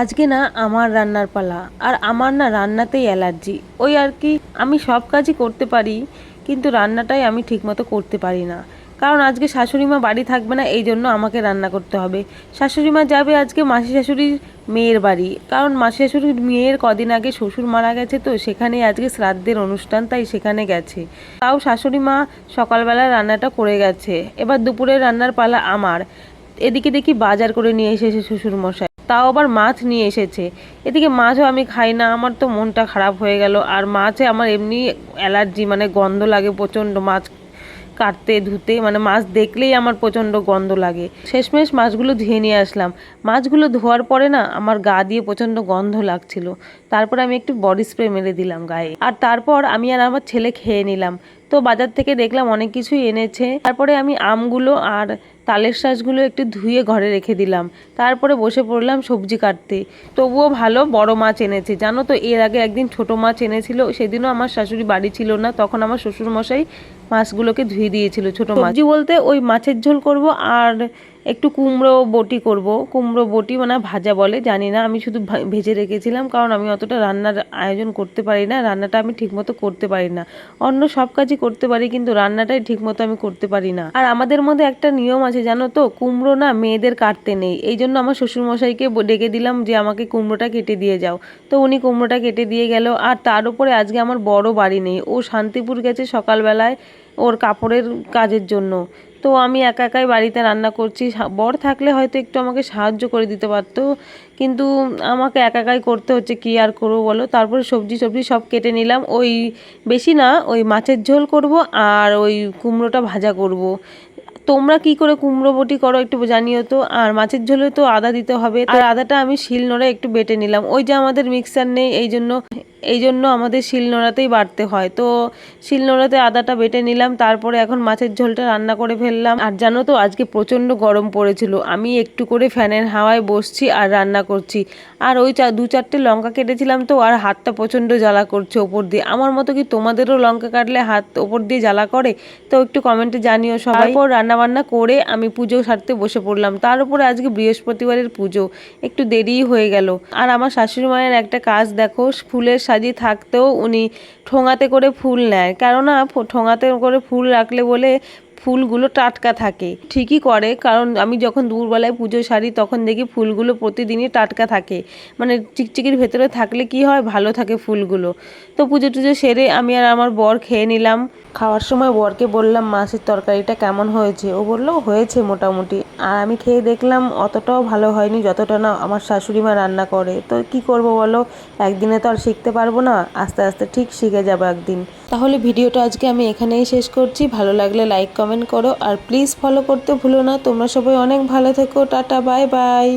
আজকে না আমার রান্নার পালা। আর আমার না রান্নাতেই অ্যালার্জি। ওই আর কি, আমি সব কাজই করতে পারি কিন্তু রান্নাটাই আমি ঠিকমতো করতে পারি না। কারণ আজকে শাশুড়ি মা বাড়ি থাকবে না, এই জন্য আমাকে রান্না করতে হবে। শাশুড়ি মা যাবে আজকে মাসি শাশুড়ির মেয়ের বাড়ি, কারণ মাসি শাশুড়ির মেয়ের কদিন আগে শ্বশুর মারা গেছে, তো সেখানে আজকে শ্রাদ্ধের অনুষ্ঠান, তাই সেখানে গেছে। তাও শাশুড়ি মা সকালবেলা রান্নাটা করে গেছে, এবার দুপুরে রান্নার পালা আমার। এদিকে দেখি বাজার করে নিয়ে এসেছে শ্বশুর মশাই, তাও আবার মাছ নিয়ে এসেছে। এদিকে মাছও আমি খাই না, আমার তো মনটা খারাপ হয়ে গেল। আর মাছে আমার এমনি অ্যালার্জি, মানে গন্ধ লাগে প্রচণ্ড। মাছ কাটতে ধুতে মানে মাছ দেখলেই আমার প্রচণ্ড গন্ধ লাগে। শেষমেশ মাছগুলো ধুয়ে নিয়ে আসলাম। মাছগুলো ধোয়ার পরে না আমার গা দিয়ে প্রচণ্ড গন্ধ লাগছিল। তারপর আমি একটু বডি স্প্রে মেরে দিলাম গায়ে, আর তারপর আমি আর আমার ছেলে খেয়ে নিলাম। তো বাজার থেকে দেখলাম অনেক কিছুই এনেছে। তারপরে আমি আমগুলো আর তালের শাঁসগুলো একটু ধুয়ে ঘরে রেখে দিলাম। তারপরে বসে পড়লাম সবজি কাটতে। তবুও ভালো বড় মাছ এনেছে, জানো তো। এর আগে একদিন ছোট মাছ এনেছিল, সেদিনও আমার শাশুড়ি বাড়ি ছিল না, তখন আমার শ্বশুরমশাই মাছগুলোকে ধুয়ে দিয়েছিল ছোট মাছ। সবজি বলতে ওই মাছের ঝোল করব, আর একটু কুমড়ো বটি করব। কুমড়ো বটি মানে ভাজা বলে, জানি না, আমি শুধু ভেজে রেখেছিলাম। কারণ আমি অতটা রান্নার আয়োজন করতে পারি না, রান্নাটা আমি ঠিকমতো করতে পারি না। অন্য সব কাজই করতে পারি কিন্তু রান্নাটাই ঠিকমতো আমি করতে পারি না। আর আমাদের মধ্যে একটা নিয়ম আছে জানো তো, কুমড়ো না মেয়েদের কাটতে নেই। এই জন্য আমার শ্বশুরমশাইকে ডেকে দিলাম যে আমাকে কুমড়োটা কেটে দিয়ে যাও। তো উনি কুমড়োটা কেটে দিয়ে গেল। আর তার উপরে আজকে আমার বড় বাড়ি নেই, ও শান্তিপুর গেছে সকালবেলায় ওর কাপড়ের কাজের জন্য। তো আমি একা একাই বাড়িতে রান্না করছি। বর থাকলে হয়তো একটু আমাকে সাহায্য করে দিতে পারতো, কিন্তু আমাকে একা একাই করতে হচ্ছে, কি আর করবো বলো। তারপরে সবজি সব কেটে নিলাম। ওই বেশি না, ওই মাছের ঝোল করব আর ওই কুমড়োটা ভাজা করব। তোমরা কি করে কুমড়ো বটি করো একটু জানিও তো। আর মাছের ঝোলে তো আদা দিতে হবে, আর আদাটা আমি শিলনোড়ায় একটু বেটে নিলাম। ওই যে আমাদের মিক্সার নেই, এই জন্য আমাদের শিলনোড়াতেই বাটতে হয়। তো শিলনোড়াতে আদাটা বেটে নিলাম। তারপরে এখন মাছের ঝোলটা রান্না করে ফেললাম। আর জানো তো আজকে প্রচণ্ড গরম পড়েছিল, আমি একটু করে ফ্যানের হাওয়ায় বসছি আর রান্না করছি। আর ওই দু চারটে লঙ্কা কেটেছিলাম তো, আর হাতটা প্রচণ্ড জ্বালা করছে ওপর দিয়ে। আমার মতো কি তোমাদেরও লঙ্কা কাটলে হাত ওপর দিয়ে জ্বালা করে? তো একটু কমেন্টে জানিও সবাই। তারপর রান্নাবান্না করে আমি পুজো সারতে বসে পড়লাম। তার উপরে আজকে বৃহস্পতিবারের পুজো, একটু দেরিই হয়ে গেল। আর আমার শাশুড়ি মায়ের একটা কাজ দেখো, ফুলের সাজি থাকতেও উনি ঠোঙাতে করে ফুল নেয়। কেননা ঠোঙাতে করে ফুল রাখলে বলে ফুলগুলো টাটকা থাকে। ঠিকই করে, কারণ আমি যখন দুপুরবেলায় পুজো সারি তখন দেখি ফুলগুলো প্রতিদিনই টাটকা থাকে। মানে চিকচিকির ভেতরে থাকলে কি হয়, ভালো থাকে ফুলগুলো। তো পুজো টুজো সেরে আমি আর আমার বর খেয়ে নিলাম। খাওয়ার সময় বরকে বললাম মাছের তরকারিটা কেমন হয়েছে, ও বললো হয়েছে মোটামুটি। আর আমি খেয়ে দেখলাম অতটাও ভালো হয়নি যতটা না আমার শাশুড়ি মা রান্না করে। তো কি করব বলো, একদিনে তো আর শিখতে পারবো না, আস্তে আস্তে ঠিক শিখে যাবো একদিন। তাহলে ভিডিওটা আজকে আমি এখানেই শেষ করছি। ভালো লাগলে লাইক কমেন্ট করো, আর প্লিজ ফলো করতে ভুলো না। তোমরা সবাই অনেক ভালো থেকো। Tata, bye bye.